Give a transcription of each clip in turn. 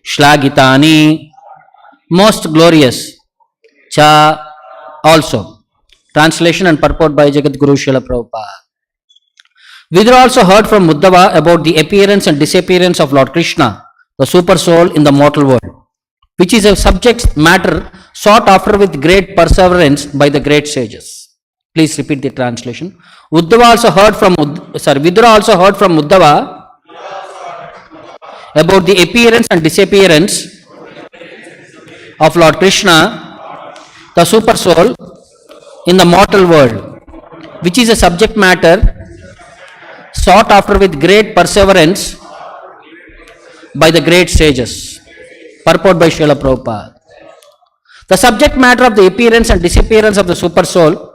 shlagitani, most glorious, cha, also. Translation and purport by Jagadguru Srila Prabhupada. Vidura also heard from Uddhava about the appearance and disappearance of Lord Krishna, the Supersoul in the mortal world, which is a subject matter sought after with great perseverance by the great sages. Please repeat the translation. Vidura also heard from Uddhava about the appearance and disappearance of Lord Krishna, the Supersoul in the mortal world, which is a subject matter sought after with great perseverance by the great sages. Purport by Srila Prabhupada. The subject matter of the appearance and disappearance of the Supersoul,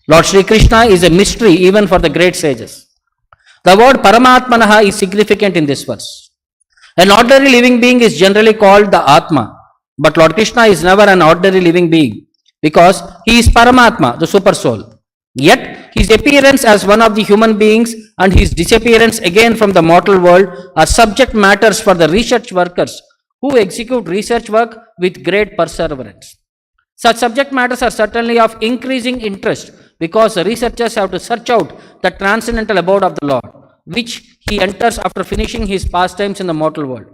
Lord Sri Krishna, is a mystery even for the great sages. The word Paramatmanaha is significant in this verse. An ordinary living being is generally called the Atma, but Lord Krishna is never an ordinary living being because he is Paramatma, the Supersoul. Yet, his appearance as one of the human beings and his disappearance again from the mortal world are subject matters for the research workers who execute research work with great perseverance. Such subject matters are certainly of increasing interest because the researchers have to search out the transcendental abode of the Lord, which he enters after finishing his pastimes in the mortal world.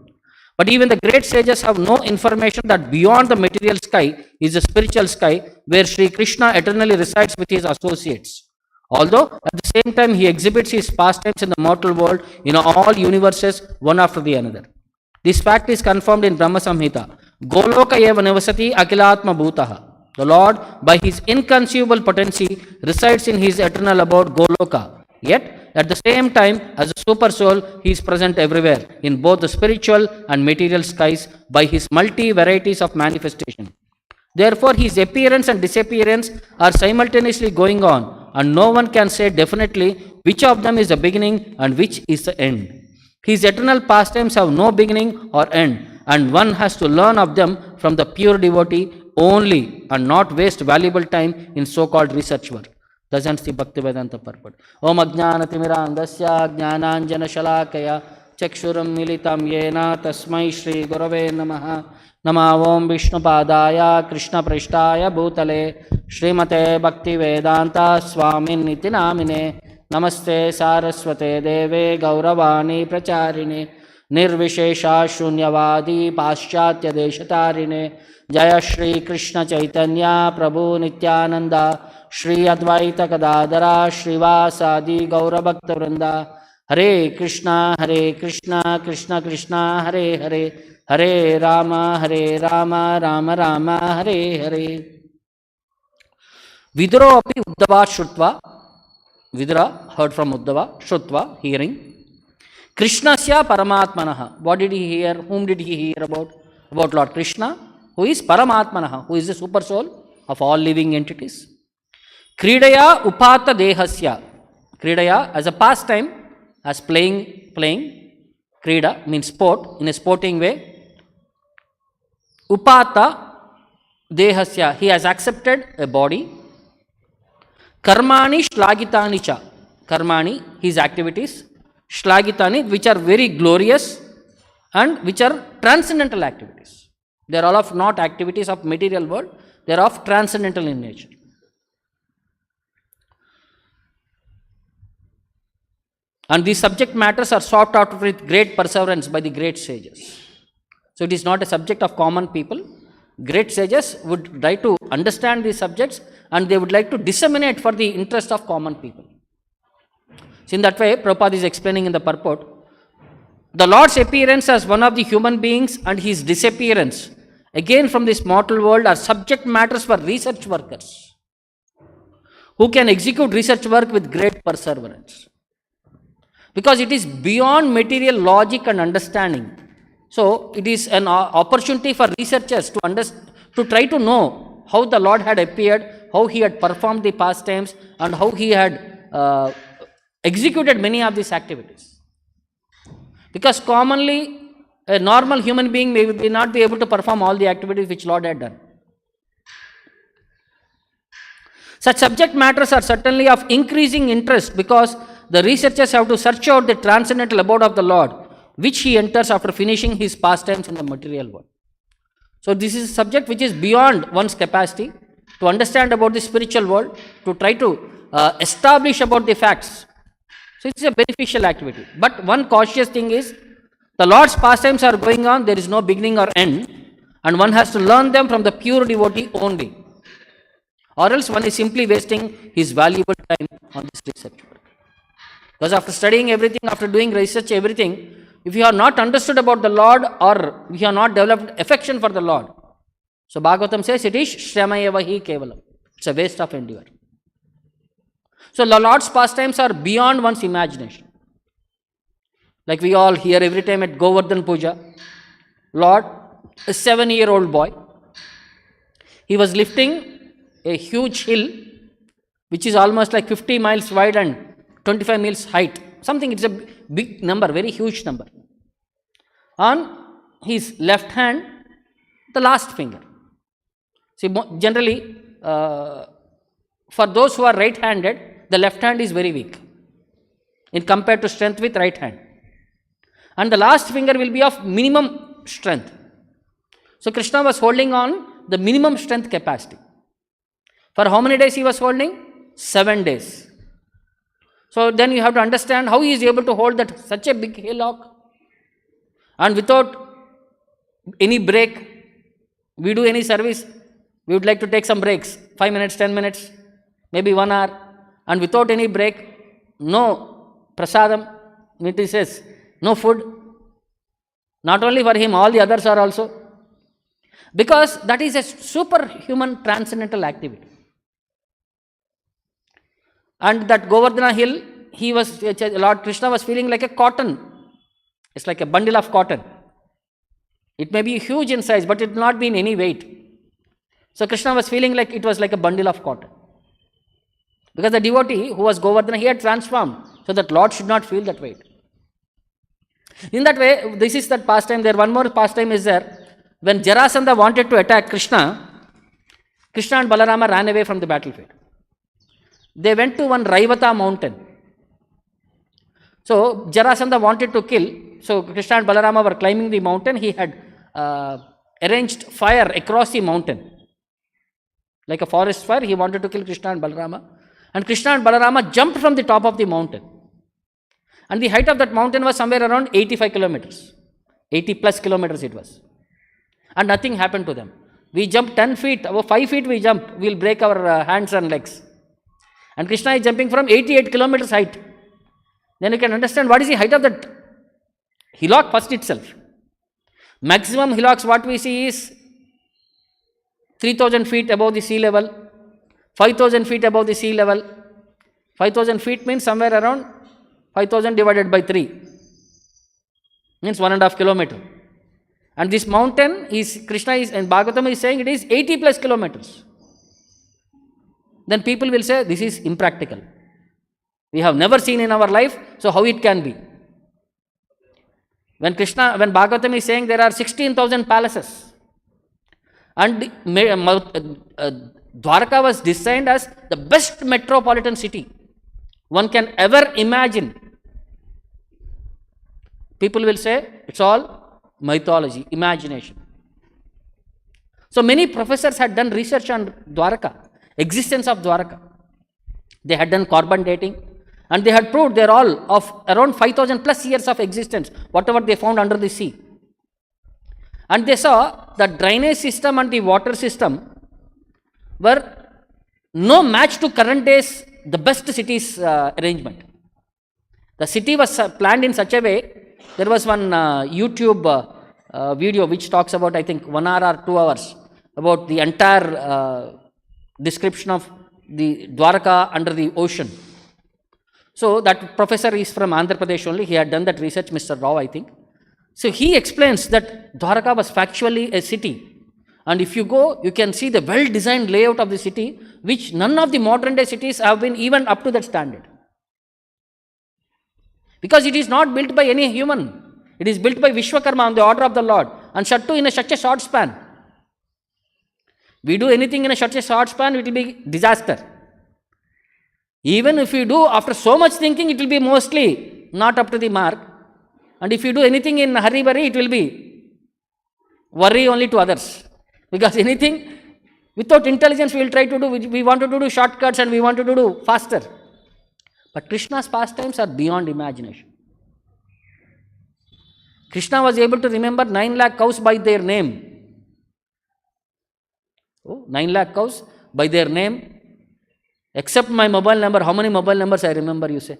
But even the great sages have no information that beyond the material sky is the spiritual sky where Sri Krishna eternally resides with his associates. Although at the same time he exhibits his pastimes in the mortal world in all universes one after the another. This fact is confirmed in Brahma Samhita. Goloka eva nivasati akilatma bhutaha. The Lord, by his inconceivable potency, resides in his eternal abode Goloka. Yet, at the same time, as a super soul, he is present everywhere, in both the spiritual and material skies, by his multi-varieties of manifestation. Therefore, his appearance and disappearance are simultaneously going on, and no one can say definitely which of them is the beginning and which is the end. His eternal pastimes have no beginning or end, and one has to learn of them from the pure devotee only, and not waste valuable time in so-called research work. Doesn't the Bhaktivedanta purport. Om Ajnanatimiraandasya Jnananjana Shalakaya Chakshuram Militam Yena Tasmai Shri Gurave Namaha Nama Om Vishnupadaya Krishna Prishtaya Bhutale Srimate Bhaktivedanta Swamin Niti Namine Namaste Saraswate Deve Gauravani Pracharine Nirvishesha Shunyavadi Paschatya Deshatarine Jaya Shri Krishna Chaitanya Prabhu Nityananda Shri Advaita Kadadara Srivasadi Gaura Bhakta Vrinda Hare Krishna Krishna Krishna Hare Hare Hare Rama Rama Rama Hare Hare. Vidura api Uddhava Shrutva. Vidura heard from Uddhava, Shrutva, hearing. Krishnasya Paramatmanaha. What did he hear? Whom did he hear about? About Lord Krishna, who is Paramatmanaha, who is the super soul of all living entities. Kridaya upata dehasya. Kridaya as a pastime, as playing. Krida means sport, in a sporting way. Upata dehasya. He has accepted a body. Karmani shlagitani cha. Karmani, his activities. Shlagitani, which are very glorious and which are transcendental activities. They are all of not activities of material world. They are of transcendental in nature. And these subject matters are sought out with great perseverance by the great sages. So it is not a subject of common people. Great sages would try to understand these subjects and they would like to disseminate for the interest of common people. So in that way, Prabhupada is explaining in the purport, the Lord's appearance as one of the human beings and his disappearance again from this mortal world are subject matters for research workers who can execute research work with great perseverance. Because it is beyond material logic and understanding. So it is an opportunity for researchers to try to know how the Lord had appeared, how he had performed the pastimes, and how he had executed many of these activities. Because commonly, a normal human being may not be able to perform all the activities which Lord had done. Such subject matters are certainly of increasing interest because the researchers have to search out the transcendental abode of the Lord, which he enters after finishing his pastimes in the material world. So this is a subject which is beyond one's capacity to understand about the spiritual world, to try to establish about the facts. So it's a beneficial activity. But one cautious thing is, the Lord's pastimes are going on, there is no beginning or end, and one has to learn them from the pure devotee only. Or else one is simply wasting his valuable time on this research work. Because after studying everything, after doing research everything, if you have not understood about the Lord, or if you have not developed affection for the Lord, so Bhagavatam says it is shramayavahi kevalam. It's a waste of endeavor. So the Lord's pastimes are beyond one's imagination. Like we all hear every time at Govardhan Puja, Lord, a 7-year-old boy, he was lifting a huge hill which is almost like 50 miles wide and 25 miles height. Something, it's a big number, very huge number. On his left hand, the last finger. See, generally, for those who are right-handed, the left hand is very weak in compared to strength with right hand. And the last finger will be of minimum strength. So Krishna was holding on the minimum strength capacity. For how many days he was holding? 7 days. So then you have to understand how he is able to hold that such a big hillock. And without any break, we do any service, we would like to take some breaks, 5 minutes, 10 minutes, maybe 1 hour. And without any break, no prasadam, it says, no food. Not only for him, all the others are also. Because that is a superhuman transcendental activity. And that Govardhana hill, Lord Krsna was feeling like a cotton. It's like a bundle of cotton. It may be huge in size, but it will not be in any weight. So Krishna was feeling like it was like a bundle of cotton. Because the devotee who was Govardhana, he had transformed, so that Lord should not feel that weight. In that way, this is that pastime there. One more pastime is there. When Jarasandha wanted to attack Krishna, Krishna and Balarama ran away from the battlefield. They went to one Raivata mountain. So Jarasandha wanted to kill. So Krishna and Balarama were climbing the mountain. He had arranged fire across the mountain. Like a forest fire, he wanted to kill Krishna and Balarama. And Krishna and Balarama jumped from the top of the mountain. And the height of that mountain was somewhere around 85 kilometers. 80 plus kilometers it was. And nothing happened to them. We jumped 10 feet, about 5 feet we jump, we will break our hands and legs. And Krishna is jumping from 88 kilometers height. Then you can understand what is the height of that hillock first itself. Maximum hillocks what we see is 3000 feet above the sea level, 5000 feet above the sea level. 5000 feet means somewhere around 5000 divided by 3. Means 1.5 kilometer. And this mountain is, Krishna is, and Bhagavatam is saying it is 80 plus kilometers. Then people will say, this is impractical. We have never seen in our life, so how it can be? When Bhagavatam is saying there are 16,000 palaces, and Dwarka was designed as the best metropolitan city one can ever imagine. People will say, it's all mythology, imagination. So many professors had done research on Dwarka, existence of Dwarka. They had done carbon dating, and they had proved they are all of around 5,000 plus years of existence, whatever they found under the sea. And they saw the drainage system and the water system were no match to current days, the best city's arrangement. The city was planned in such a way, there was one YouTube video which talks about, I think, 1 hour or 2 hours, about the entire description of the Dwarka under the ocean. So that professor is from Andhra Pradesh only, he had done that research, Mr. Rao, I think. So he explains that Dwarka was factually a city. And if you go, you can see the well-designed layout of the city, which none of the modern-day cities have been even up to that standard. Because it is not built by any human. It is built by Vishwakarma on the order of the Lord, and Shattu in such a short span. We do anything in such a short span, it will be disaster. Even if we do after so much thinking, it will be mostly not up to the mark. And if you do anything in hurry worry, it will be worry only to others. Because anything without intelligence we will try to do, we want to do shortcuts and we want to do faster. But Krishna's pastimes are beyond imagination. Krishna was able to remember 9 lakh cows by their name. 9 lakh cows by their name. Except my mobile number, how many mobile numbers I remember, you say?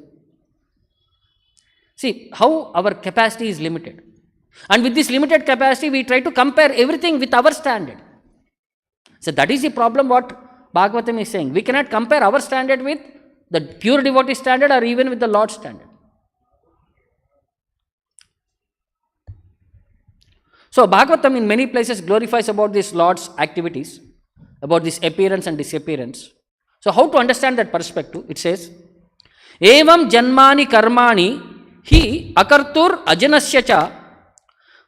See, how our capacity is limited. And with this limited capacity, we try to compare everything with our standard. So that is the problem what Bhagavatam is saying. We cannot compare our standard with the pure devotee standard or even with the Lord's standard. So Bhagavatam in many places glorifies about this Lord's activities, about this appearance and disappearance. So how to understand that perspective? It says, Evam janmani karmani hi akartur ajanasya cha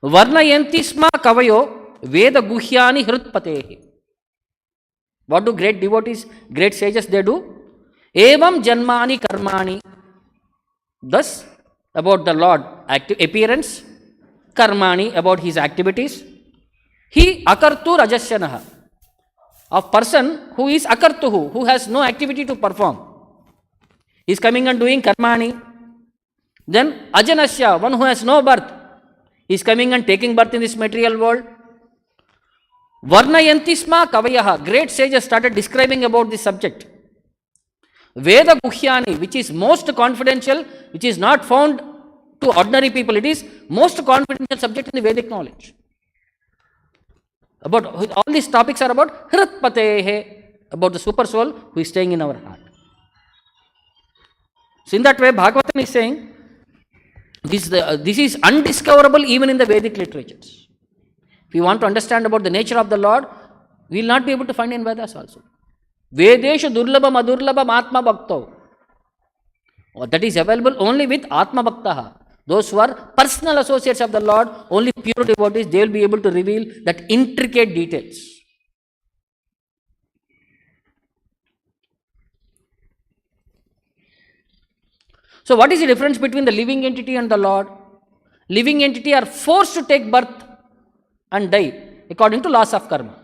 varnayanti sma kavayo veda guhyani hrutpatehi. What do great devotees, great sages, they do? Evam janmani karmani. Thus, about the Lord appearance, karmani, about his activities. He akartur ajasyanaha. A person who is akartuhu, who has no activity to perform. He is coming and doing karmani. Then ajanasya, one who has no birth, is coming and taking birth in this material world. Varnayantisma kavayaha, great sages started describing about this subject. Veda guhyani, which is most confidential, which is not found to ordinary people, it is most confidential subject in the Vedic knowledge. About all these topics are about hritpatehe, about the super soul who is staying in our heart. So in that way, Bhagavatam is saying, this is undiscoverable even in the Vedic literatures. If you want to understand about the nature of the Lord, we will not be able to find in Vedas also. Vedeshu durlabham adurlabham atma bhakto. That is available only with atma bhaktaha. Those who are personal associates of the Lord, only pure devotees, they will be able to reveal that intricate details. So what is the difference between the living entity and the Lord? Living entity are forced to take birth and die according to laws of karma.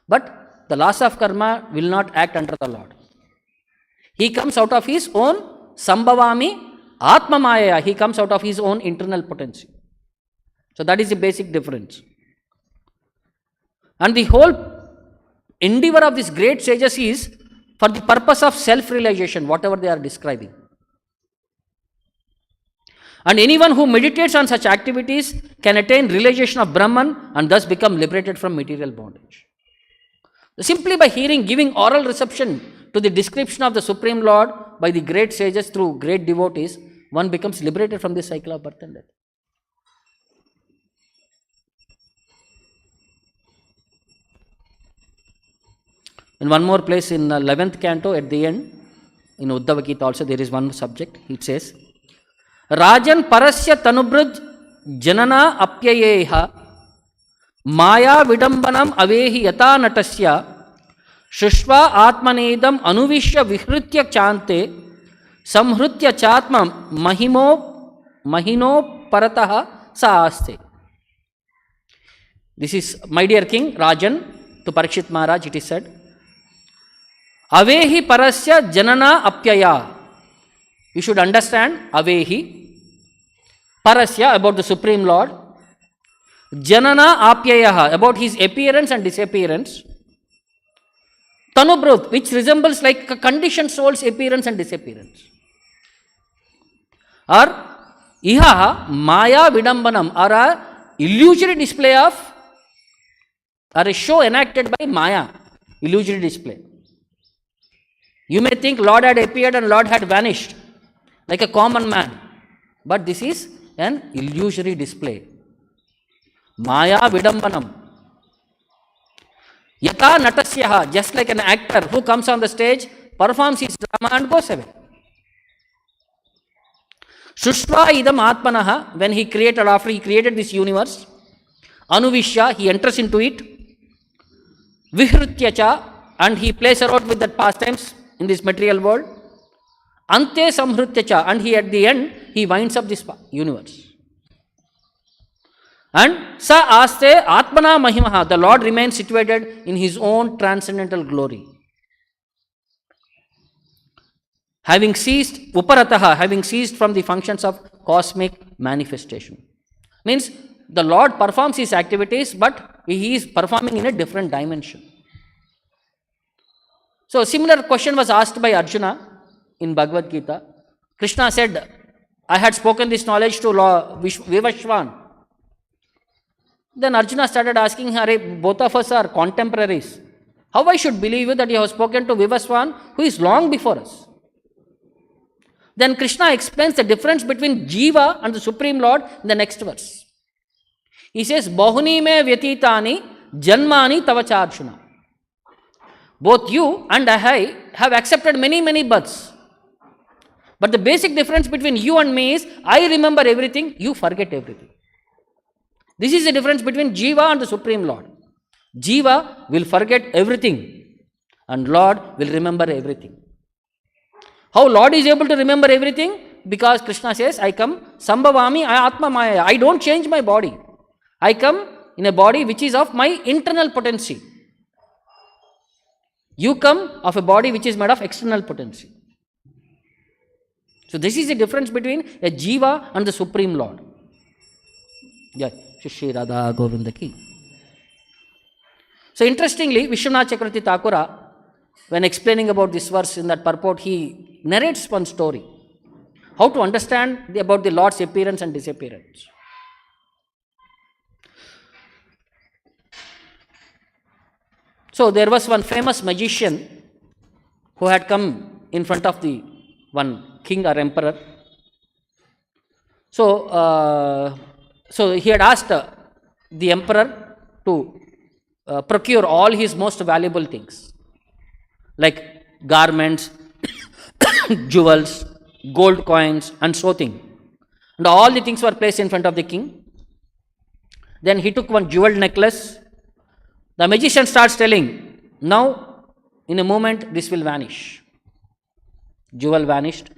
But the laws of karma will not act under the Lord. He comes out of his own sambhavami atma maya. He comes out of his own internal potency. So that is the basic difference. And the whole endeavor of these great sages is for the purpose of self-realization, whatever they are describing. And anyone who meditates on such activities can attain realization of Brahman and thus become liberated from material bondage. Simply by hearing, giving oral reception to the description of the Supreme Lord by the great sages through great devotees, one becomes liberated from this cycle of birth and death. In one more place in 11th canto at the end, in Uddhava Gita also there is one subject, it says, Rajan parasya tanubraj janana apyayeha maya vidambanam avehi yata natasya shushva atmanedam anuvishya vihritya chante samhrutya chatma mahino parataha saaste. This is, my dear king, Rajan, to Parikshit Maharaj, it is said, Avehi parasya janana apyaya. You should understand Avehi, parasya, about the Supreme Lord, janana apyayaha, about his appearance and disappearance, tanubrut, which resembles like a conditioned soul's appearance and disappearance, or iha maya vidambanam, or a illusory display of, or a show enacted by Maya, illusory display. You may think Lord had appeared and Lord had vanished like a common man, but this is an illusory display. Maya vidambanam. Yata natasyaha, just like an actor who comes on the stage, performs his drama and goes away. Shushva idam atmanaha, when he created, after he created this universe, anuvishya, he enters into it, vihrutyacha, and he plays around with that pastimes in this material world, ante samhrutyacha, and he at the end, he winds up this universe. And sa aste atmana mahimaha, the Lord remains situated in his own transcendental glory. Having ceased, uparataha, having ceased from the functions of cosmic manifestation. Means the Lord performs his activities, but he is performing in a different dimension. So a similar question was asked by Arjuna in Bhagavad Gita. Krishna said, I had spoken this knowledge to Vivashwan. Then Arjuna started asking, Hare, both of us are contemporaries. How I should believe you that you have spoken to Vivaswan, who is long before us? Then Krishna explains the difference between Jiva and the Supreme Lord in the next verse. He says, Bahuni me vyatitani janmani tavacha Arjuna. Both you and I have accepted many births. But the basic difference between you and me is, I remember everything, you forget everything. This is the difference between Jiva and the Supreme Lord. Jiva will forget everything and Lord will remember everything. How Lord is able to remember everything? Because Krishna says, I come sambhavami atma maya. I don't change my body. I come in a body which is of my internal potency. You come of a body which is made of external potency. So this is the difference between a Jiva and the Supreme Lord. Jai Shri Radha Govinda ki. So interestingly, Vishwanath Chakravarti Thakura, when explaining about this verse in that purport, he narrates one story. How to understand about the Lord's appearance and disappearance. So there was one famous magician who had come in front of the one king or emperor. So he had asked the emperor to procure all his most valuable things, like garments, jewels, gold coins, and so thing. And all the things were placed in front of the king. Then he took one jeweled necklace. The magician starts telling, now in a moment this will vanish. Jewel vanished.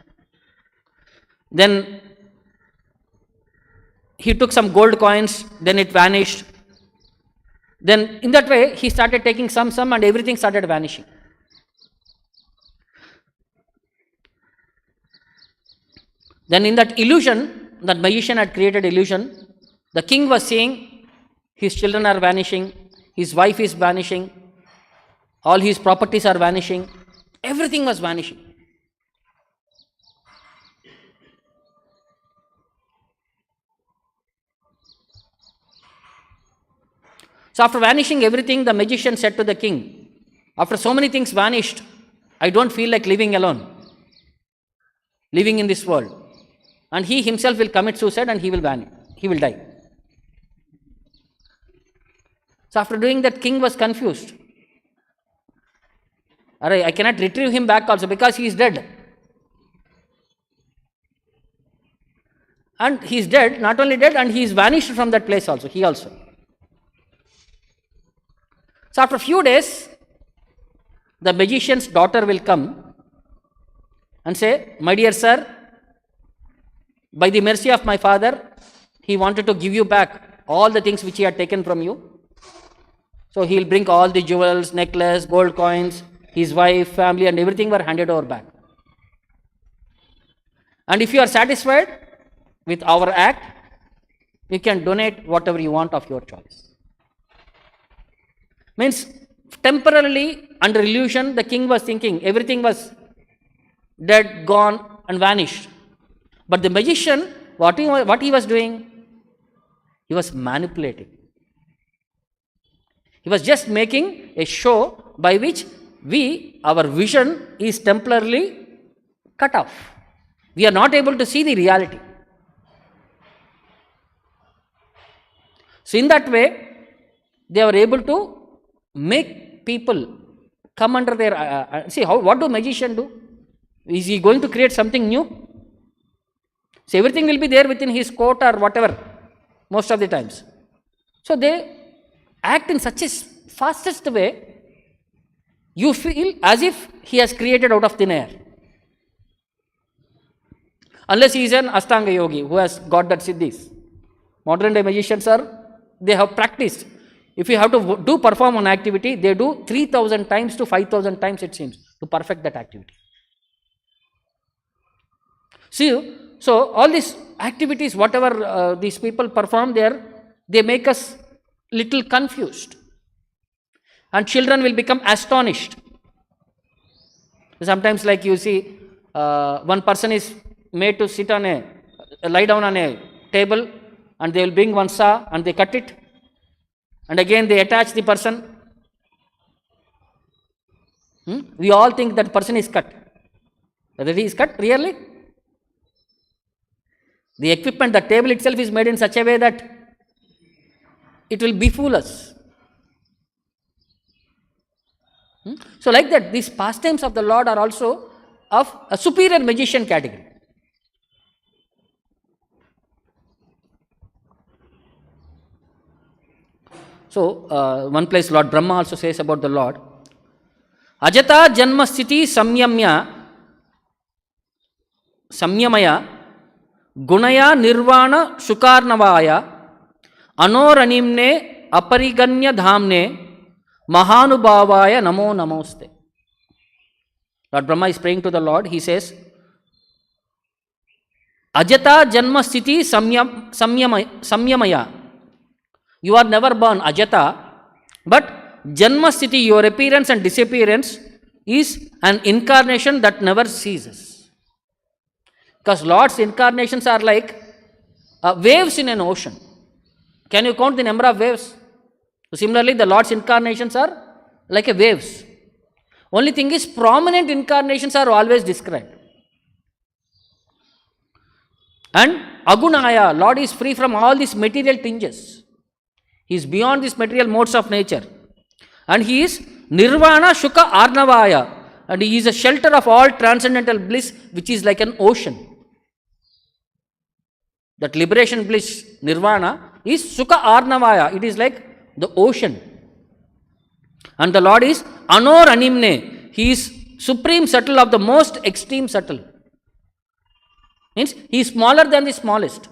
Then he took some gold coins, then it vanished. Then in that way he started taking some and everything started vanishing. Then in that illusion, that magician had created illusion, the king was seeing his children are vanishing, his wife is vanishing, all his properties are vanishing, everything was vanishing. So after vanishing everything, the magician said to the king, after so many things vanished, I don't feel like living alone, living in this world. And he himself will commit suicide and he will vanish, he will die. So after doing that, king was confused. I cannot retrieve him back also because he is dead. And he is dead, not only dead, and he is vanished from that place also, he also. So after a few days, the magician's daughter will come and say, my dear sir, by the mercy of my father, he wanted to give you back all the things which he had taken from you. So he will bring all the jewels, necklace, gold coins, his wife, family and everything were handed over back. And if you are satisfied with our act, you can donate whatever you want of your choice. Means temporarily under illusion, the king was thinking everything was dead, gone and vanished. But the magician, what he was doing? He was manipulating. He was just making a show by which our vision is temporarily cut off. We are not able to see the reality. So in that way, they were able to make people come under their... see, what do magician do? Is he going to create something new? So everything will be there within his court or whatever, most of the times. So they act in such a fastest way, you feel as if he has created out of thin air. Unless he is an Ashtanga yogi who has got that siddhis. Modern day magicians they have practiced. If you have to perform an activity, they do 3,000 times to 5,000 times, it seems, to perfect that activity. See, so all these activities, whatever these people perform there, they make us little confused. And children will become astonished. Sometimes, like you see, one person is made to lie down on a table, and they will bring one saw and they cut it, and again they attach the person. We all think that person is cut. Whether he is cut really? The equipment, the table itself is made in such a way that it will befool us. So like that, these pastimes of the Lord are also of a superior magician category. So one place Lord Brahma also says about the Lord, Ajata Janma Sthiti Samyamaya Gunaya Nirvana Shukarnavaya Anoranimne Apariganya Dhamne Mahanubhavaya Namo Namoste. Lord Brahma is praying to the Lord. He says, Ajata Janma Sthiti Samyamaya. You are never born, Ajata, but Janma Sthiti, your appearance and disappearance, is an incarnation that never ceases. Because Lord's incarnations are like waves in an ocean. Can you count the number of waves? So similarly, the Lord's incarnations are like a waves. Only thing is, prominent incarnations are always described. And Agunaya, Lord is free from all these material tinges. He is beyond these material modes of nature. And he is Nirvana Shuka Arnavaya. And he is a shelter of all transcendental bliss, which is like an ocean. That liberation bliss, Nirvana, is Sukha Arnavaya. It is like the ocean. And the Lord is Anor Animne. He is supreme subtle of the most extreme subtle. Means he is smaller than the smallest.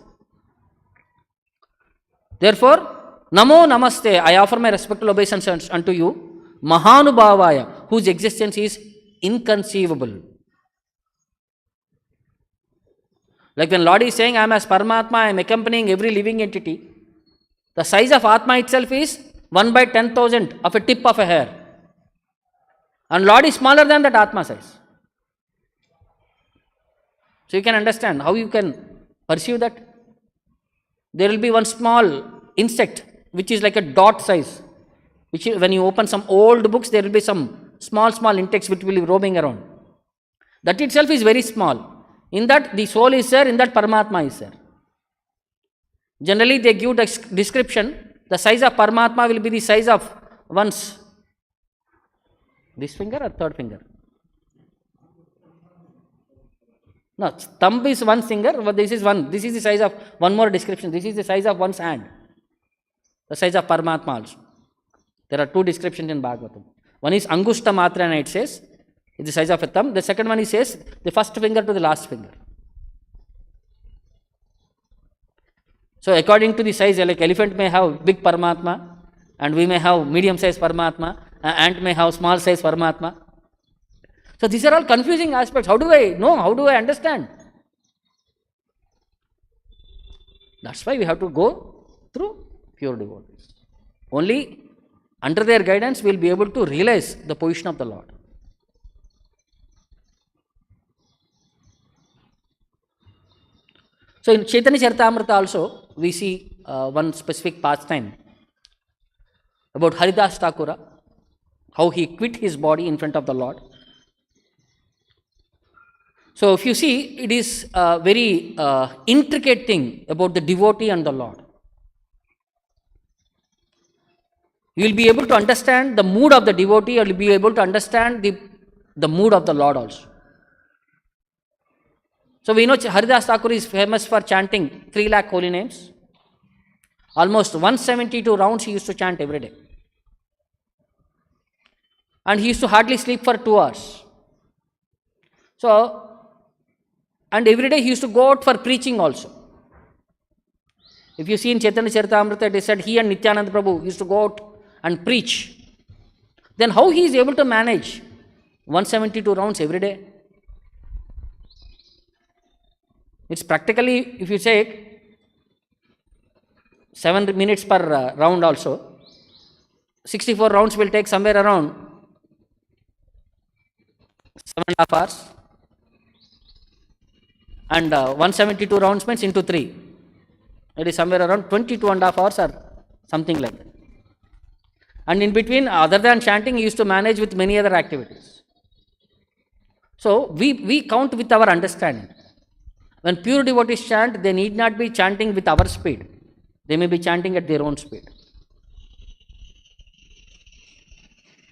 Therefore, Namo Namaste, I offer my respectful obeisance unto you, Mahanubhavaya, whose existence is inconceivable. Like when Lord is saying, I am as Paramatma, I am accompanying every living entity, the size of Atma itself is 1 by 10,000 of a tip of a hair. And Lord is smaller than that Atma size. So you can understand how you can perceive that. There will be one small insect which is like a dot size, which when you open some old books, there will be some small insects which will be roaming around. That itself is very small. In that the soul is there, in that Paramatma is there. Generally they give the description, the size of Paramatma will be the size of one's, this finger or third finger? No, thumb is one finger, but this is the size of, one more description, this is the size of one's hand. The size of Paramatma also. There are two descriptions in Bhagavatam. One is Angushta Matra, and it says, it's the size of a thumb. The second one he says, the first finger to the last finger. So according to the size, like elephant may have big Paramatma, and we may have medium size Paramatma, ant may have small size Paramatma. So these are all confusing aspects. How do I know? How do I understand? That's why we have to go through pure devotees. Only under their guidance we will be able to realize the position of the Lord. So in Chaitanya Charitamrita also we see one specific pastime about Haridas Thakura, how he quit his body in front of the Lord. So if you see, it is a very intricate thing about the devotee and the Lord. You will be able to understand the mood of the devotee, or you will be able to understand the mood of the Lord also. So we know Haridas Thakur is famous for chanting 3 lakh holy names. Almost 172 rounds he used to chant every day. And he used to hardly sleep for 2 hours. So And every day he used to go out for preaching also. If you see in Chaitanya Charitamrita, it is said he and Nityananda Prabhu used to go out and preach. Then how he is able to manage 172 rounds every day? It's practically, if you say 7 minutes per round also, 64 rounds will take somewhere around 7.5 hours. And 172 rounds means into 3. It is somewhere around 22.5 hours or something like that. And in between, other than chanting, he used to manage with many other activities. So, we count with our understanding. When pure devotees chant, they need not be chanting with our speed. They may be chanting at their own speed.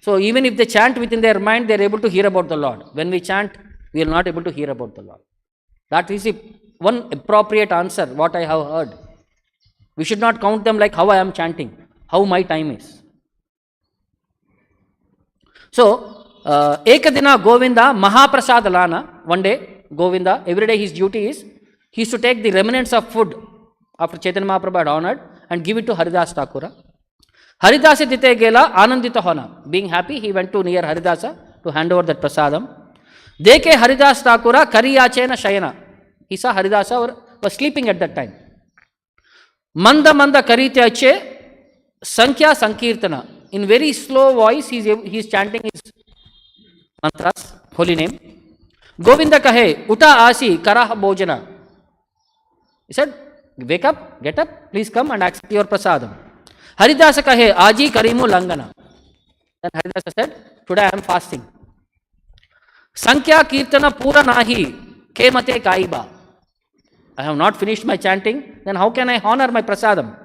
So, even if they chant within their mind, they are able to hear about the Lord. When we chant, we are not able to hear about the Lord. That is the one appropriate answer, what I have heard. We should not count them like how I am chanting, how my time is. So, Ekadina Govinda Mahaprasad Lana, one day, Govinda, every day his duty is, he used to take the remnants of food after Chaitanya Mahaprabhu had honored and give it to Haridas Thakura. Haridasa Dite Gela Anandita Hona. Being happy, he went to near Haridasa to hand over that prasadam. Deke Haridas Thakura Kariyachena Shayana. He saw Haridasa was sleeping at that time. Manda Manda Karitache Sankhya Sankirtana. In very slow voice, he is chanting his mantras, holy name. Govinda Kahe, Uta Asi Karaha Bhojana. He said, wake up, get up, please come and accept your prasadam. Haridasa Kahe, Aji Karimu Langana. Then Haridasa said, today I am fasting. Sankhya Kirtana Pura Nahi Kemate Kaiba. I have not finished my chanting, then how can I honor my prasadam?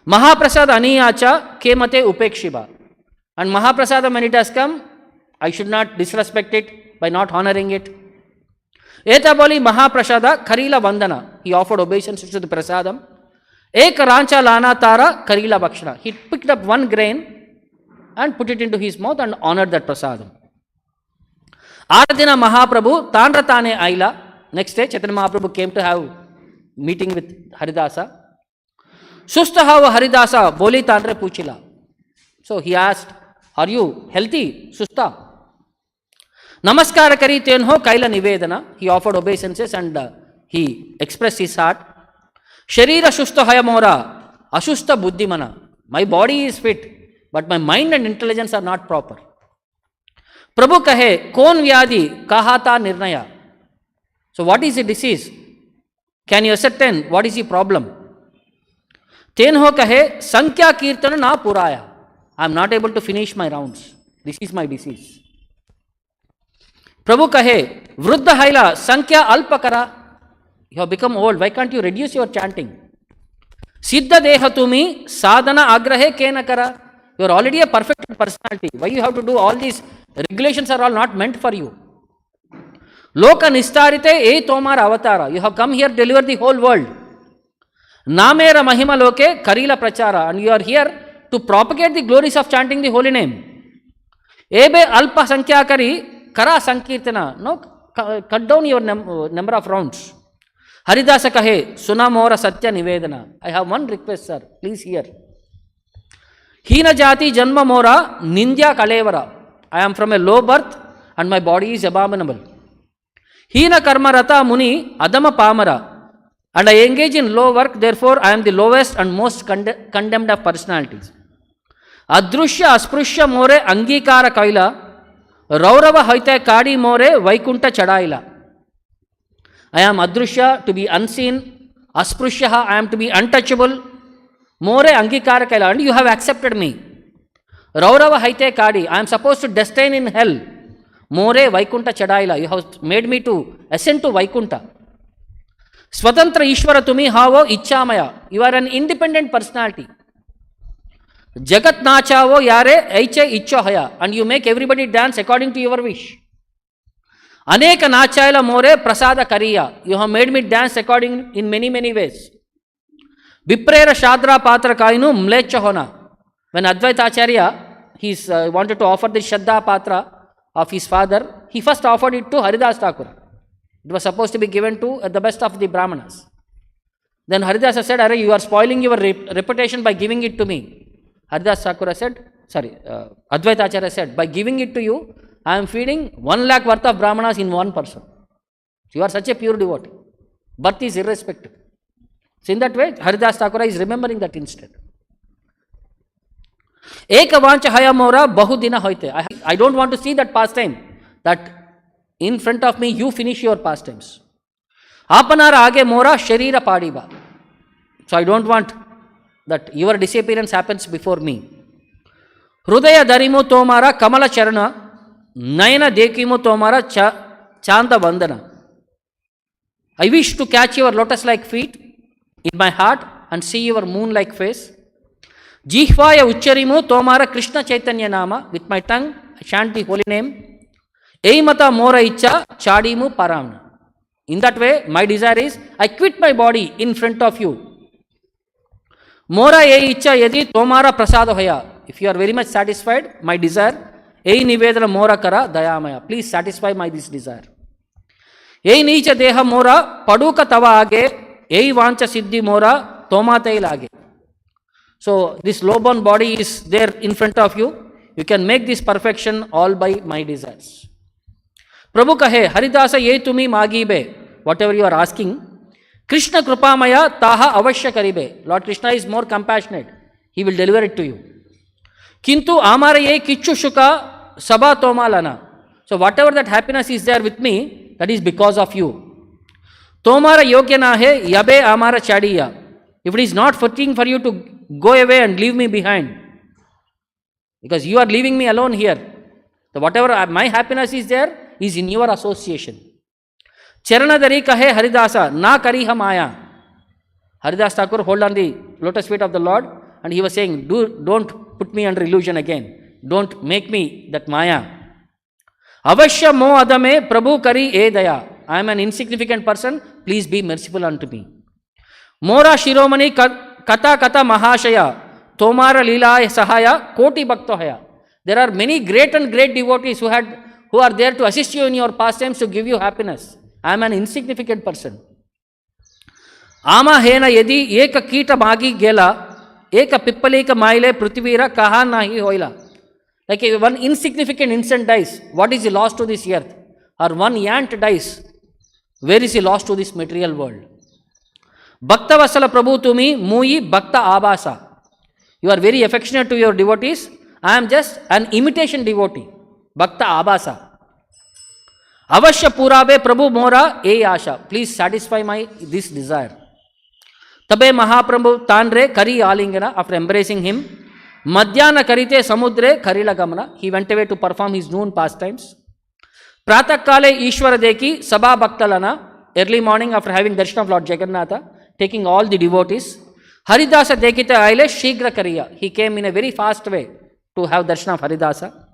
Mahaprasad Aniyacha Kemate Upekshiba. And Mahaprasadam, when it has come, I should not disrespect it by not honoring it. Etaboli Mahaprasada Karila Vandana. He offered obeisance to the prasadam. Ek Rancha Lana Tara Karila Bhakshana. He picked up one grain and put it into his mouth and honored that prasadam. Aradina Mahaprabhu Tandratane Aila. Next day, Chaitanya Mahaprabhu came to have meeting with Haridasa. Sustahava Haridasa Boli Tandre Puchila. So he asked, are you healthy, Susta? Namaskara Kari Tenho Kaila Nivedana. He offered obeisances and he expressed his heart. Sharira Shusta Hayamora Ashusta Buddhimana. My body is fit, but my mind and intelligence are not proper. Prabhu Kahe Kon Vyadi Kahata Nirnaya. So what is the disease? Can you ascertain what is the problem? Tenho Kahe Sankhya Kirtana Na Puraya. I am not able to finish my rounds. This is my disease. Prabhu Kahe Vruddha Haila Sankhya Alpakara. You have become old. Why can't you reduce your chanting? Siddha Deha Tumi Sadhana Agrahe Kenakara. You are already a perfect personality. Why you have to do all these regulations are all not meant for you. Loka Nistarite E Tomar Avatara. You have come here to deliver the whole world. Namera Mahima Loke Karila Prachara. And you are here to propagate the glories of chanting the holy name. Ebe Alpa Sankhya Kara Sankirtana. No, cut down your number of rounds. Haridasa Kahe Suna Mora Satya Nivedana. I have one request, sir. Please hear. Hina Jati Janma Mora Nindya Kalevara. I am from a low birth and my body is abominable. Hina Karma Rata Muni Adama Pamara. And I engage in low work, therefore I am the lowest and most condemned of personalities. Adrushya Asprusha More Angikara Kaila. Raurava Haite Kadi More Vaikunta Chadaila. I am Adrushya, to be unseen. Asprushaha, I am to be untouchable. More Angikara Kaila. And you have accepted me. Raurava Haite Kadi. I am supposed to destin in hell. More Vaikunta Chadaila. You have made me to ascend to Vaikunta. Swatantra Ishvara Tumi Havo Ichamaya. You are an independent personality. Jagat Nachavo Yare Eiche Ichohaya. And you make everybody dance according to your wish. Aneka Nachayala More Prasada Kariya. You have made me dance according in many ways. Viprera Shadra Patra Kainu Mlecha Hona. When Advaita Acharya, he wanted to offer the Shraddha Patra of his father, he first offered it to Haridas Thakur. It was supposed to be given to the best of the Brahmanas. Then Haridasa said, Arey, you are spoiling your reputation by giving it to me. Haridas Thakura said, Advaita Acharya said, by giving it to you, I am feeding 1 lakh worth of Brahmanas in one person. So you are such a pure devotee. Birth is irrespective. So in that way, Haridas Thakura is remembering that instead. Eka vancha haya mora bahudina hoite. I don't want to see that pastime, that in front of me you finish your pastimes. Apanara age mora sharira padiba. So I don't want that your disappearance happens before me. Hrudaya darimu tomara kamala charana, nayana dekimu tomara chanda vandana. I wish to catch your lotus-like feet in my heart and see your moon-like face. Jihvaya ucharimu tomara Krishna Chaitanya nama. With my tongue I chant the holy name. Eimata mora icha chadimu paramna. In that way, my desire is, I quit my body in front of you. Mora e icha yadi tomara prasado haya. If you are very much satisfied, my desire, ei nivedana mora kara dayamaya. Please satisfy my this desire. Ei nicha deha mora paduka tava age, ei vancha siddhi mora tomatai lage. So this low-born body is there in front of you. You can make this perfection all by my desires. Prabhu kahe, Haridasa ye tumi magibe. Whatever you are asking, Krishna krupamaya taha avashya karibe. Lord Krishna is more compassionate. He will deliver it to you. Kintu amara ye kichu shuka sabha tomalana. So whatever that happiness is there with me, that is because of you. Tomara yogya nahe yabe amara chadiya. If it is not fitting for you to go away and leave me behind, because you are leaving me alone here. So whatever my happiness is there is in your association. Charanadari kahe Haridasa na kariha maya. Haridas Thakur hold on the lotus feet of the Lord and he was saying, don't put me under illusion again. Don't make me that maya. Avashya mo adame Prabhu kari e daya. I am an insignificant person. Please be merciful unto me. Mora shiromani kata kata mahashaya. Tomara lila sahaya koti bhaktohaya. There are many great and great devotees who are there to assist you in your pastimes to give you happiness. I am an insignificant person. Ama hena yedi eka kita magi gela, eka pippalika maile prithivira kaha nahi hoila. Like one insignificant insect dies, what is the loss to this earth? Or one ant dies, where is the loss to this material world? Bhakta Vasala Prabhu tumi mui bhakta abasa. You are very affectionate to your devotees. I am just an imitation devotee. Bhakta abasa. Avashya purabe Prabhu mora e asha. Please satisfy my this desire. Tabe Mahaprabhu Tandre Kari Alingana, after embracing him, Madhyana Karite Samudre Karila Gamana, he went away to perform his noon pastimes. Pratakale Ishwara Deki Sabha Bhaktalana, early morning after having darshan of Lord Jagannatha, taking all the devotees. Haridasa Dekita Aile Shigra Kariya, he came in a very fast way to have darshan of Haridasa.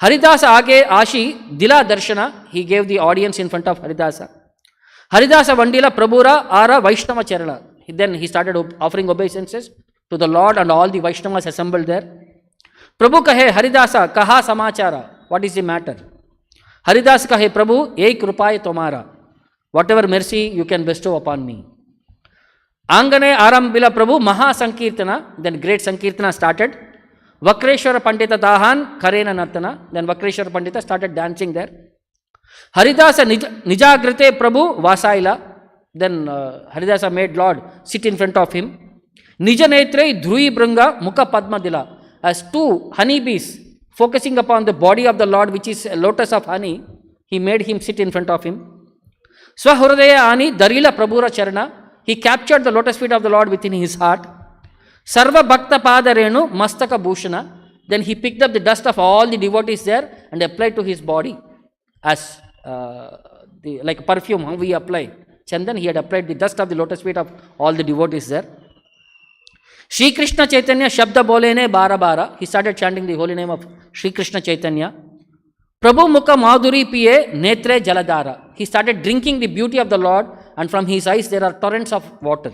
Haridasa Age Ashi Dila Darshana, he gave the audience in front of Haridasa. Haridasa Vandila Prabhura Ara Vaishnava Charana. Then he started offering obeisances to the Lord and all the Vaishnavas assembled there. Prabhu kahe Haridasa kaha samachara. What is the matter? Haridas kahe Prabhu ek rupaya tomara. Whatever mercy you can bestow upon me. Angane Arambila Prabhu Maha Sankirtana. Then great Sankirtana started. Vakreshwara Pandita Dahan Karena Nartana. Then Vakreshwara Pandita started dancing there. Haridasa Nijagrite Prabhu Vasaila. Then Haridasa made Lord sit in front of him. Nijanetre Dhrui Brunga Mukha Padma Dila. As two honeybees focusing upon the body of the Lord, which is a lotus of honey, he made him sit in front of him. Swahurdaya Ani Darila Prabhura Charana. He captured the lotus feet of the Lord within his heart. Sarva Bhakta Padarenu Mastaka Bhushana. Then he picked up the dust of all the devotees there and applied to his body as like perfume, how we apply. Chandan, he had applied the dust of the lotus feet of all the devotees there. Shri Krishna Chaitanya Shabda Bolene Bara Bara. He started chanting the holy name of Shri Krishna Chaitanya. Prabhu Mukha Madhuri Piye Netre Jaladara. He started drinking the beauty of the Lord and from his eyes there are torrents of water.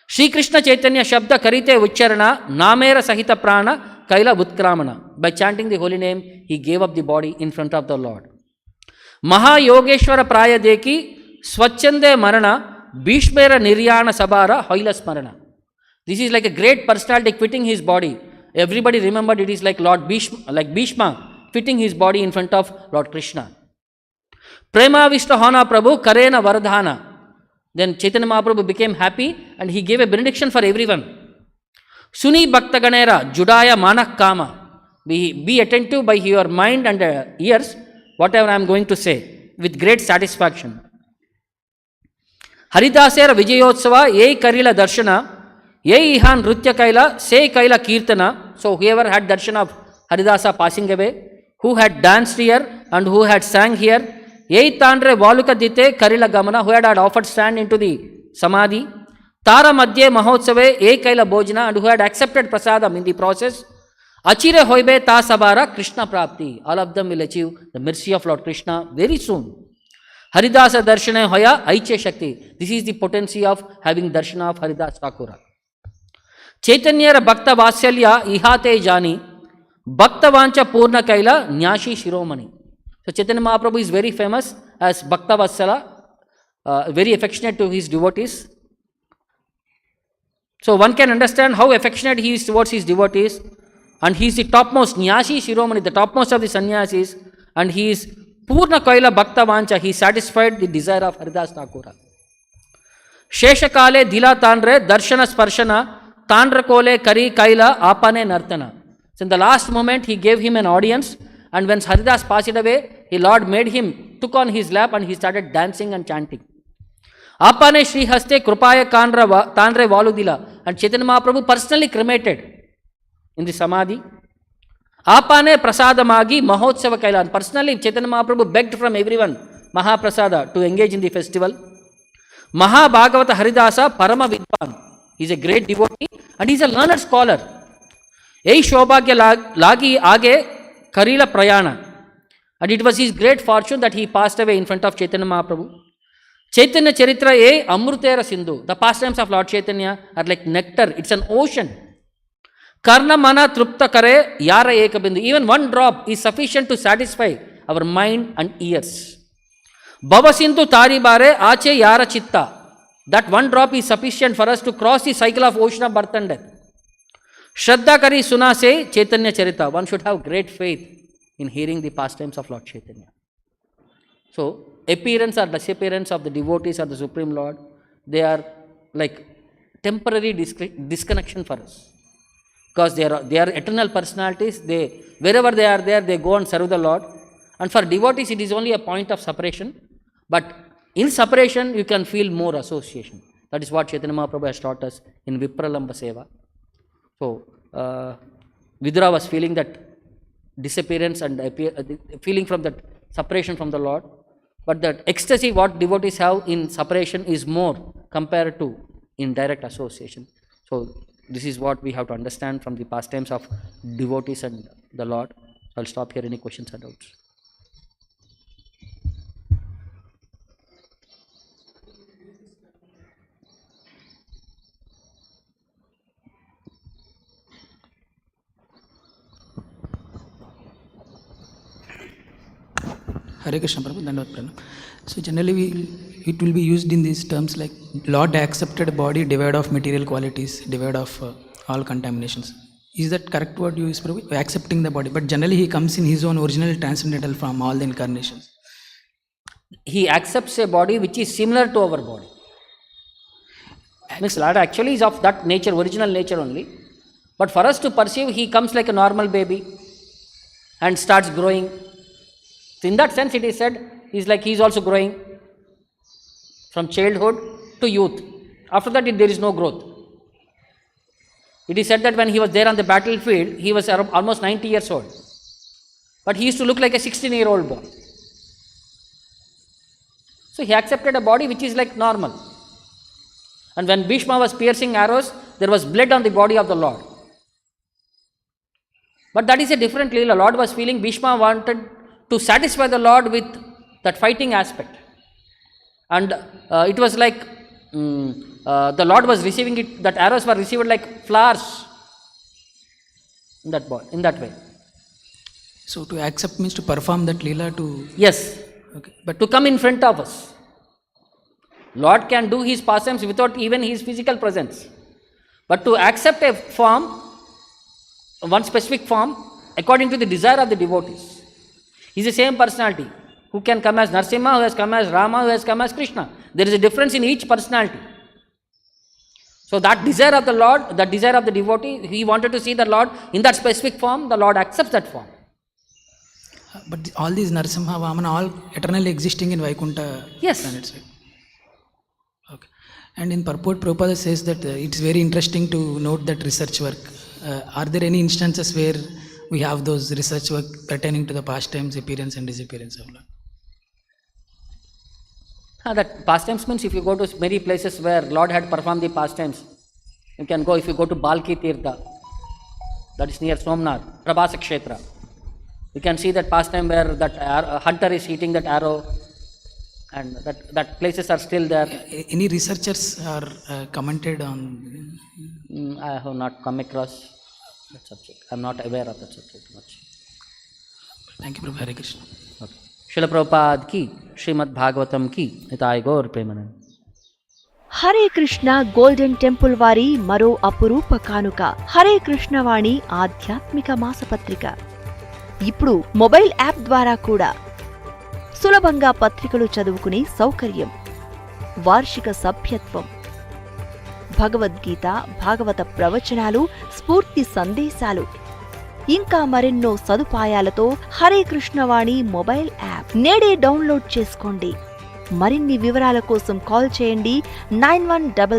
Shri Krishna Chaitanya Shabda Karite Ucharana Namera Sahita Prana Kaila Utkramana. By chanting the holy name, he gave up the body in front of the Lord. Mahayogeshwara Prayadeki Swachande Marana Bhishmera Niryana Sabara Hoila Smarana. This is like a great personality quitting his body. Everybody remembered it is like Bhishma quitting his body in front of Lord Krishna. Prema Vishtahana Prabhu Karena Vardhana. Then Chaitanya Mahaprabhu became happy and he gave a benediction for everyone. Suni Bhakta Ganera Judaya Manak Kama. Be attentive by your mind and ears, whatever I am going to say, with great satisfaction. Haridasera Vijayotsava Ye Karila Darshana Ye Ihan Nritya Kaila Se Kaila Kirtana. So whoever had darshan of Haridasa passing away, who had danced here and who had sang here, Ye Tandre Valuka Dite Karila Gamana, who had offered stand into the Samadhi, Tara Madhye Mahotsave Ye Kaila Bhojana, and who had accepted prasadam in the process, Achire Hoibe Ta Sabara Krishna Prapti. All of them will achieve the mercy of Lord Krishna very soon. Haridasa Darshana Hoya Aiche Shakti. This is the potency of having darshana of Haridas Thakura. Chaitanyara Bhakta Vasyalya Ihate Jani Bhakta Vancha Purna Kaila Nyashi Shiromani. So Chaitanya Mahaprabhu is very famous as Bhakta Vatsala, very affectionate to his devotees. So one can understand how affectionate he is towards his devotees, and he is the topmost Nyashi Shiromani, the topmost of the sannyasis, and he is Purna Kaila Bhakta Vancha, he satisfied the desire of Haridas Thakura. Sheshakale Dila Tandre Darshana Sparshana Tandra Kole Kari Kaila Apane Nartana. So in the last moment he gave him an audience, and when Haridas passed away, the Lord made him, took on his lap and he started dancing and chanting. Apane Shri Haste Krupaya Tandre Valudila, and Chaitanya Mahaprabhu personally cremated in the Samadhi. Apane Prasadamagi Mahotsava Kailan. Personally, Chaitanya Mahaprabhu begged from everyone, Mahaprasada, to engage in the festival. Maha Bhagavata Haridasa Parama Vidvan. He is a great devotee and he is a learned scholar. Ei Shobhagya Lagi Age Karila Prayana. And it was his great fortune that he passed away in front of Chaitanya Mahaprabhu. Chaitanya Charitra E Amrutera Sindhu. The pastimes of Lord Chaitanya are like nectar. It's an ocean. Karna Mana Trupta Kare Yara Ekabindu. Even one drop is sufficient to satisfy our mind and ears. Bhava Sindhu Tari Bare Ache Yara Chitta. That one drop is sufficient for us to cross the cycle of ocean of birth and death. Shraddha Kari Suna Se Chaitanya Charita. One should have great faith in hearing the pastimes of Lord Chaitanya. So, appearance or disappearance of the devotees of the Supreme Lord, they are like temporary disconnection for us. Because they are eternal personalities. Wherever they are there, they go and serve the Lord. And for devotees, it is only a point of separation. But in separation, you can feel more association. That is what Chaitanya Mahaprabhu has taught us in Vipralamba Seva. So, Vidura was feeling that disappearance and feeling from that separation from the Lord. But that ecstasy what devotees have in separation is more compared to in direct association. So, this is what we have to understand from the pastimes of devotees and the Lord. So, I'll stop here. Any questions or doubts? Hare Krishna Prabhu, Dandavat Pranam. So generally it will be used in these terms like Lord accepted body devoid of material qualities, devoid of all contaminations. Is that correct word you use, Prabhu? Accepting the body. But generally he comes in his own original transcendental form, all the incarnations. He accepts a body which is similar to our body. Means Lord actually is of that nature, original nature only. But for us to perceive, he comes like a normal baby and starts growing. So in that sense, it is said, he is also growing from childhood to youth. After that, there is no growth. It is said that when he was there on the battlefield, he was almost 90 years old. But he used to look like a 16-year-old boy. So he accepted a body which is like normal. And when Bhishma was piercing arrows, there was blood on the body of the Lord. But that is a different Leela. Lord was feeling Bhishma wanted to satisfy the Lord with that fighting aspect. And it was like the Lord was receiving it, that arrows were received like flowers in that way. So to accept means to perform that Leela to... Yes. Okay. But to come in front of us. Lord can do his pastimes without even his physical presence. But to accept a form, one specific form, according to the desire of the devotees. He is the same personality who can come as Narasimha, who has come as Rama, who has come as Krishna. There is a difference in each personality. So that desire of the Lord, that desire of the devotee, he wanted to see the Lord in that specific form, the Lord accepts that form. But all these Narasimha, Vamana, all eternally existing in Vaikuntha Yes. planets, right? Okay. And in purport, Prabhupada says that it's very interesting to note that research work. Are there any instances where we have those research work pertaining to the pastimes, appearance and disappearance of Lord? That pastimes means if you go to many places where Lord had performed the pastimes, you can go. If you go to Balki Tirtha, that is near Somnath, Prabhasa Kshetra, you can see that pastime where that hunter is eating that arrow, and that places are still there. Any researchers are commented on? I have not come across that subject. I am not aware of that subject much. Thank you, Prabhu. Hare Krishna. Okay. Srila Prabhupada ki, Srimad Bhagavatam ki, Nitai Gaur Premanand. Hare Krishna golden temple వారి మరో అపురూప కానుక హరే కృష్ణవాణి ఆధ్యాత్మిక మాసపత్రిక. ఇప్పుడు mobile app ద్వారా కూడా సులభంగా పత్రికలు చదువుకునే సౌకర్యం, వార్షిక సభ్యత్వం, భగవద్గీత, భాగవత ప్రవచనాలు, స్ఫూర్తి సందేశాలు, ఇంకా మరెన్నో సదుపాయాలతో హరే కృష్ణవాణి మొబైల్ యాప్ నేడే డౌన్లోడ్ చేసుకోండి. మరిన్ని వివరాల కోసం కాల్ చేయండి 9133